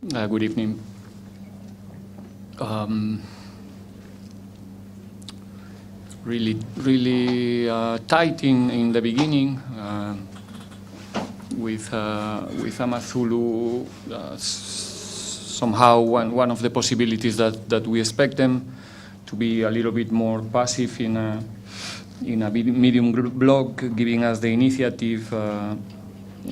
Good evening. Really tight in the beginning with AmaZulu. Somehow one of the possibilities that we expect them to be a little bit more passive in a medium block, giving us the initiative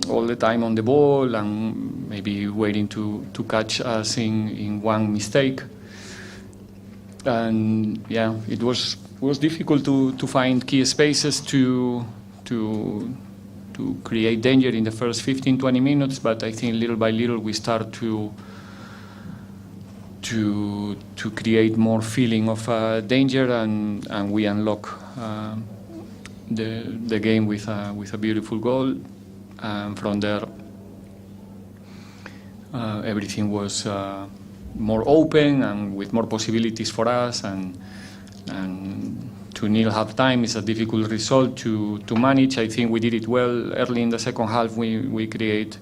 all the time on the ball and maybe waiting to catch us in one mistake. And yeah, it was difficult to find key spaces to create danger in the first 15-20 minutes, but I think little by little we start to create more feeling of danger, and we unlock the game with a beautiful goal. And from there, everything was more open and with more possibilities for us. And 2-0 half-time is a difficult result to manage. I think we did it well early in the second half. We create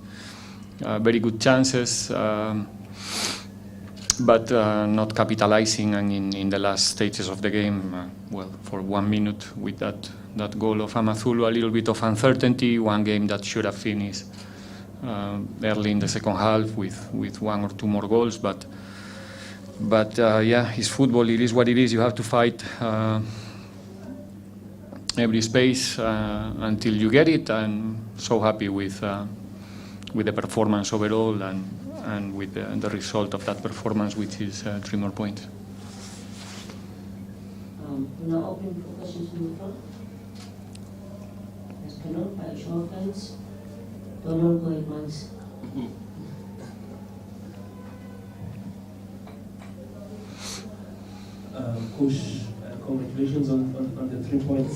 very good chances, but not capitalizing. And in the last stages of the game, well, for 1 minute with that goal of AmaZulu, a little bit of uncertainty. One game that should have finished early in the second half with 1 or 2 more goals. But yeah, it's football. It is what it is. You have to fight every space until you get it. And so happy with the performance overall and with the result of that performance, which is 3 more points. Now open for questions from the floor. As cannot, by show of hands. Donald, go ahead, Max. Coach, congratulations on the 3 points.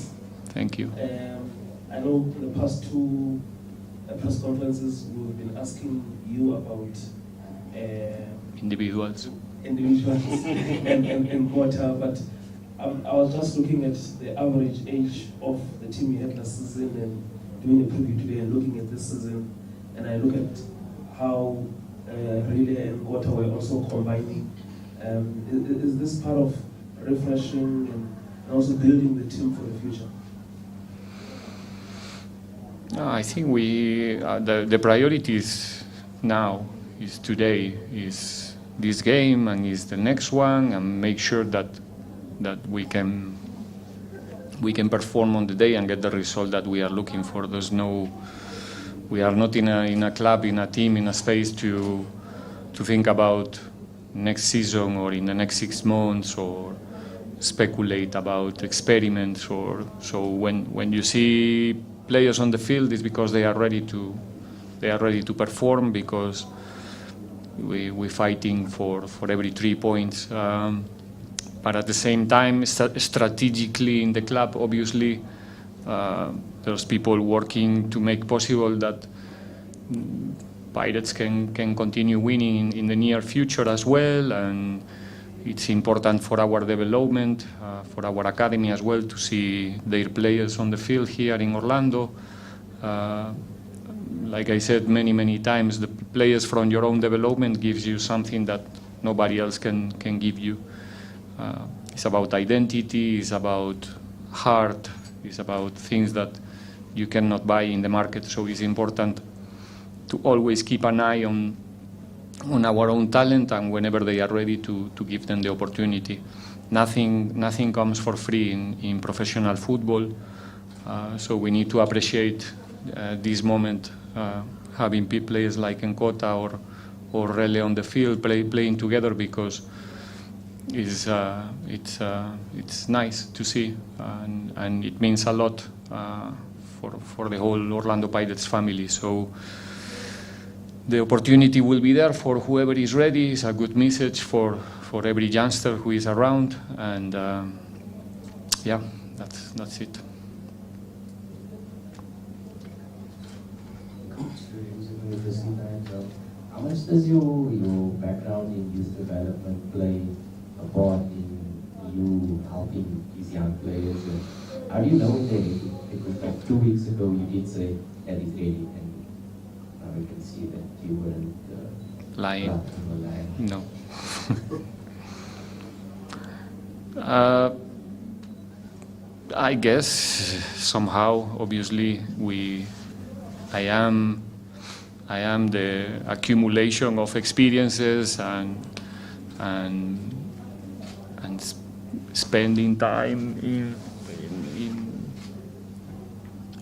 Thank you. I know in the past 2 press conferences we've been asking you about Individuals and water, but I was just looking at the average age of the team you had last season and doing a preview today and looking at this season, and I look at how Relay and Water were also combining. Is this part of refreshing and also building the team for the future? I think the priorities now is today, is this game and is the next one, and make sure that we can perform on the day and get the result that we are looking for. We are not in a club, in a team, in a space to think about next season or in the next 6 months or speculate about experiments. So when you see players on the field, it's because they are ready to perform, because we're fighting for every 3 points. But at the same time, strategically in the club, obviously, there's people working to make possible that Pirates can continue winning in the near future as well. And it's important for our development, for our academy as well, to see their players on the field here in Orlando. Like I said many times, the players from your own development gives you something that nobody else can give you. It's about identity, it's about heart, it's about things that you cannot buy in the market. So it's important to always keep an eye on our own talent, and whenever they are ready to give them the opportunity. Nothing comes for free in professional football. So we need to appreciate this moment, having players like Nkota or Rele on the field playing together, because it's nice to see, and it means a lot for the whole Orlando Pirates family. So the opportunity will be there for whoever is ready. It's a good message for every youngster who is around, and yeah, that's it. How much does your background in youth development play a part in you helping these young players? And how do you know them? Because like 2 weeks ago you did say that he's ready, and now we can see that you weren't Lying. Not lying. No. uh, I guess somehow, obviously, I am the accumulation of experiences and spending time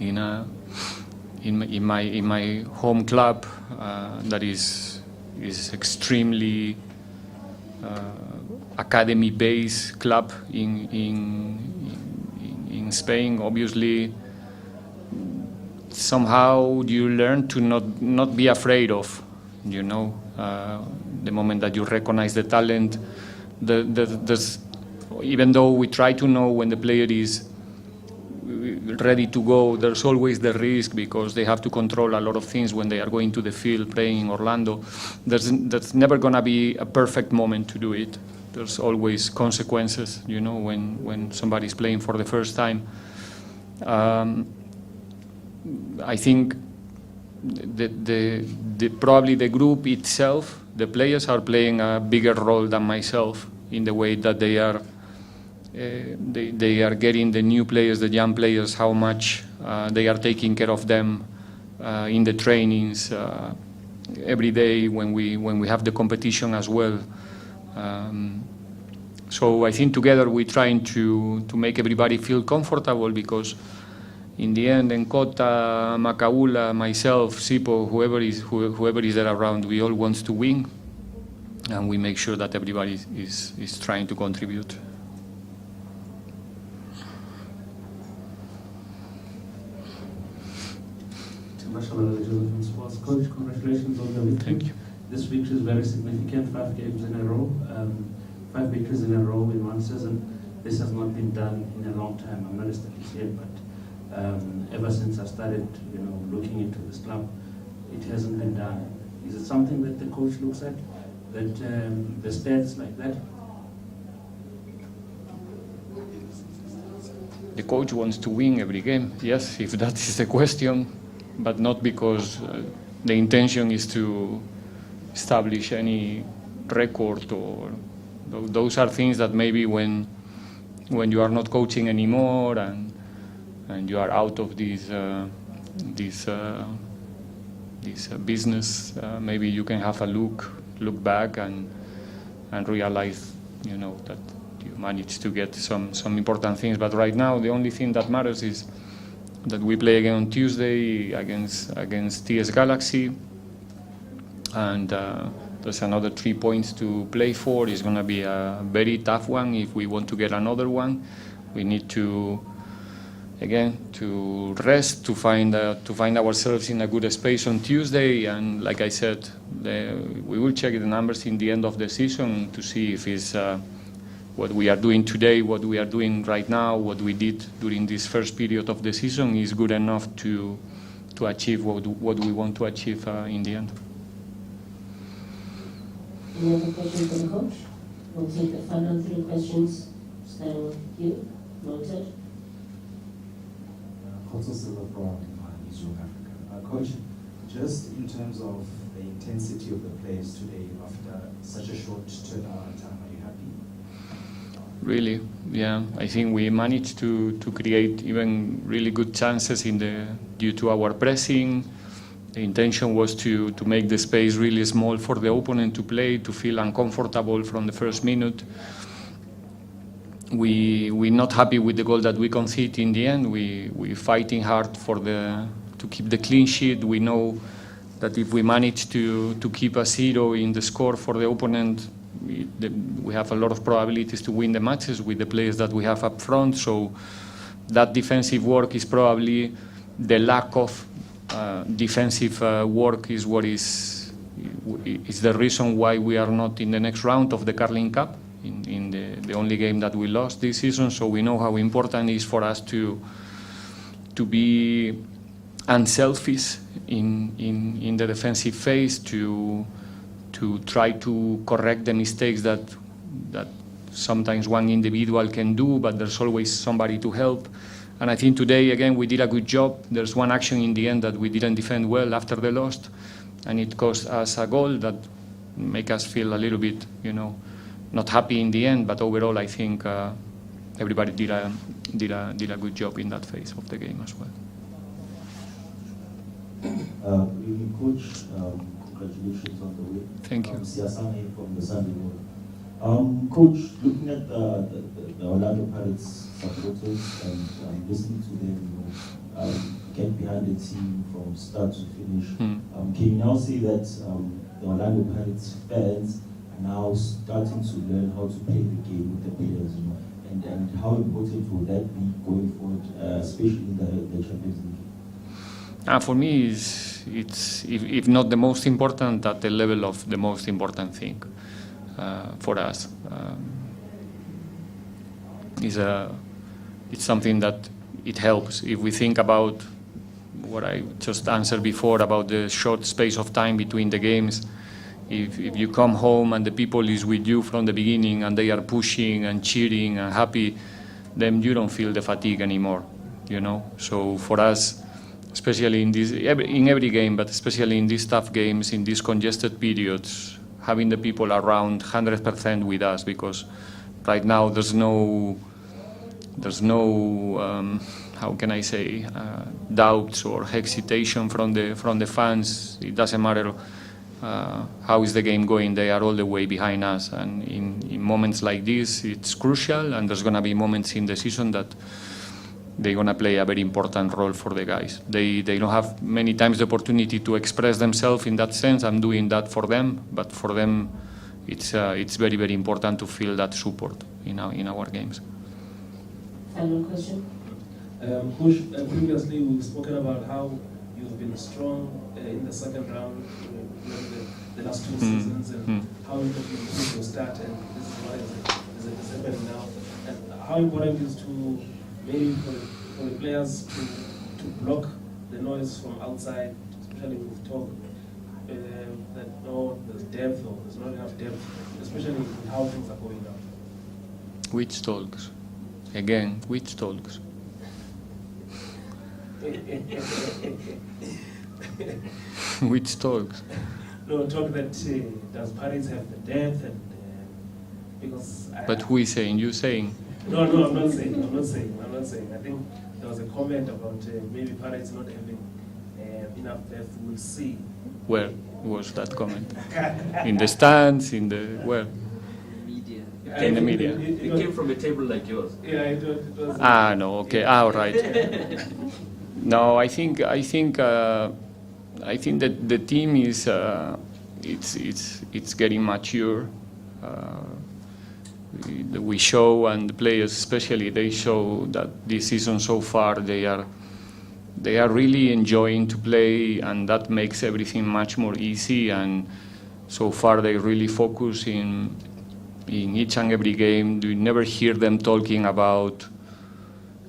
in my home club that is extremely academy-based club in Spain. Obviously, somehow you learn to not be afraid of, the moment that you recognize the talent. There's, even though we try to know when the player is ready to go, there's always the risk because they have to control a lot of things when they are going to the field playing in Orlando. There's never going to be a perfect moment to do it. There's always consequences, when somebody's playing for the first time. I think probably the group itself, the players are playing a bigger role than myself in the way that they are getting the new players, the young players, how much they are taking care of them in the trainings every day when we have the competition as well. So I think together we're trying to make everybody feel comfortable, because in the end, Nkota, Makaula, myself, Sipo, whoever is there around, we all want to win, and we make sure that everybody is trying to contribute. Coach, congratulations on the victory. Thank you. This victory is very significant. 5 games in a row, 5 victories in a row in one season. This has not been done in a long time. I'm not a statistician, but ever since I started, looking into this club, it hasn't been done. Is it something that the coach looks at, that the stats like that? The coach wants to win every game, yes, if that is the question, but not because the intention is to establish any record, or those are things that maybe when you are not coaching anymore and you are out of this business, maybe you can have a look back and realize, that you managed to get some important things. But right now, the only thing that matters is that we play again on Tuesday against TS Galaxy, and there's another 3 points to play for. It's going to be a very tough one. If we want to get another one, we need to rest, to find ourselves in a good space on Tuesday. And like I said, we will check the numbers in the end of the season to see if it's what we are doing today, what we are doing right now, what we did during this first period of the season is good enough to achieve what we want to achieve in the end. Any other questions for the coach? We'll take the final 3 questions, starting with you, Montez. Khotso Silva from East Africa. Coach, just in terms of the intensity of the players today after such a short turnaround time, are you happy? Really, yeah. I think we managed to create even really good chances due to our pressing. The intention was to make the space really small for the opponent to play, to feel uncomfortable from the first minute. We're not happy with the goal that we conceded in the end. We're fighting hard to keep the clean sheet. We know that if we manage to keep a 0 in the score for the opponent, we have a lot of probabilities to win the matches with the players that we have up front. So that defensive work is probably the lack of defensive work is what is the reason why we are not in the next round of the Carling Cup, in the only game that we lost this season. So we know how important it is for us to be unselfish in the defensive phase, to try to correct the mistakes that sometimes one individual can do, but there's always somebody to help. And I think today, again, we did a good job. There's one action in the end that we didn't defend well after the loss, and it cost us a goal that make us feel a little bit, not happy in the end. But overall, I think everybody did a good job in that phase of the game as well. Good evening, Coach. Congratulations on the win. Thank you. Siasane from the Sunday Morning. Coach, looking at the Orlando Pirates supporters and listening to them, get behind the team from start to finish, can you now say that the Orlando Pirates fans are now starting to learn how to play the game with the players, and how important will that be going forward, especially in the Champions League? For me, it's if not the most important, at the level of the most important thing for us. It's something that it helps. If we think about what I just answered before about the short space of time between the games, if you come home and the people is with you from the beginning and they are pushing and cheering and happy, then you don't feel the fatigue anymore, So for us, especially in every game, but especially in these tough games, in these congested periods, having the people around 100% with us, because right now there's no how can I say, doubts or hesitation from the fans. It doesn't matter how is the game going, they are all the way behind us. And in moments like this, it's crucial, and there's going to be moments in the season that they're going to play a very important role for the guys. They don't have many times the opportunity to express themselves in that sense. I'm doing that for them, but for them, it's very, very important to feel that support in our games. Final question. Coach, previously we've spoken about how you've been strong in the second round, the last two seasons, and how important it is to start, and this is what is happening now. And how important it is to maybe for the players to block the noise from outside, especially with talk that there's depth or there's not enough depth, especially with how things are going down. Which talks? Again, which talks? Which talks? No, talk that does Paris have the depth, and because. But who is saying? You saying? No, I'm not saying. I think there was a comment about maybe Paris not having enough depth. We'll see. Where was that comment? In the stands? In the where? Media. In the media. It came from a table like yours. Yeah, it was. No, okay. All right. No, I think that the team is it's getting mature. We show, and the players especially, they show that this season so far they are really enjoying to play, and that makes everything much more easy. And so far they really focus in each and every game. You never hear them talking about,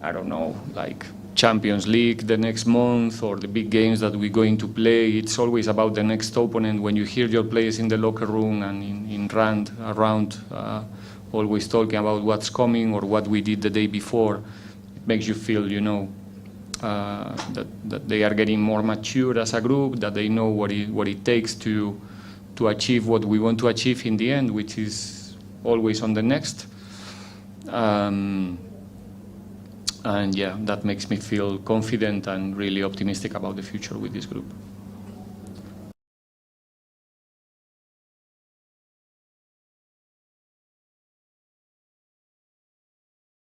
I don't know, like Champions League the next month or the big games that we're going to play. It's always about the next opponent. When you hear your players in the locker room and around always talking about what's coming or what we did the day before, it makes you feel, that they are getting more mature as a group, that they know what it takes to achieve what we want to achieve in the end, which is always on the next. And yeah, that makes me feel confident and really optimistic about the future with this group.